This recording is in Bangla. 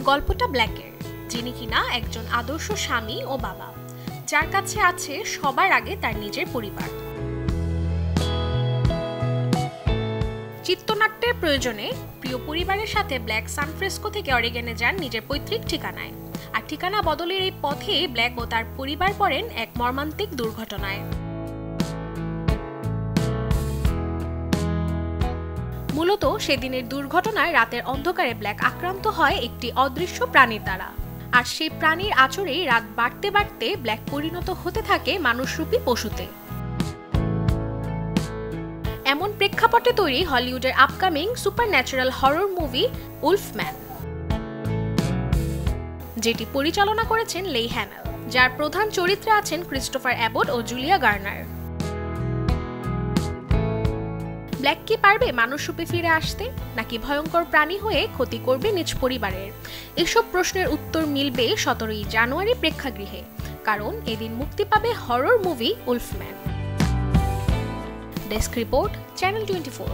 গল্পটা ব্ল্যাকের, যিনি কিনা একজন আদর্শ স্বামী ও বাবা, যার কাছে আছে সবার আগে তার নিজের পরিবার। চিত্রনাট্যের প্রয়োজনে প্রিয় পরিবারের সাথে ব্ল্যাক সান ফ্রান্সিসকো থেকে অরেগনে যান নিজের পৈতৃক ঠিকানায়, আর ঠিকানা বদলের এই পথে ব্ল্যাক ও তার পরিবার পড়েন এক মর্মান্তিক দুর্ঘটনায়। মূলত সেদিনের দুর্ঘটনায় রাতের অন্ধকারে ব্ল্যাক আক্রান্ত হয় একটি অদৃশ্য প্রাণীর দ্বারা, আর সেই প্রাণীর আচরেই রাত বাড়তে বাড়তে ব্ল্যাক পরিণত হতে থাকে মানুষরূপী পশুতে। এমন প্রেক্ষাপটে তৈরি হলিউডের আপকামিং সুপারন্যাচারাল হরর মুভি উলফম্যান, যেটি পরিচালনা করেছেন লেই হ্যানেল, যার প্রধান চরিত্রে আছেন ক্রিস্টোফার অ্যাবট ও জুলিয়া গার্নার। ব্ল্যাক কি পারবে মানুষরূপে ফিরে আসতে, নাকি ভয়ঙ্কর প্রাণী হয়ে ক্ষতি করবে নিজ পরিবারের? এসব প্রশ্নের উত্তর মিলবে 17 জানুয়ারি প্রেক্ষাগৃহে, কারণ এদিন মুক্তি পাবে horror movie wolfman. Desk report, channel 24।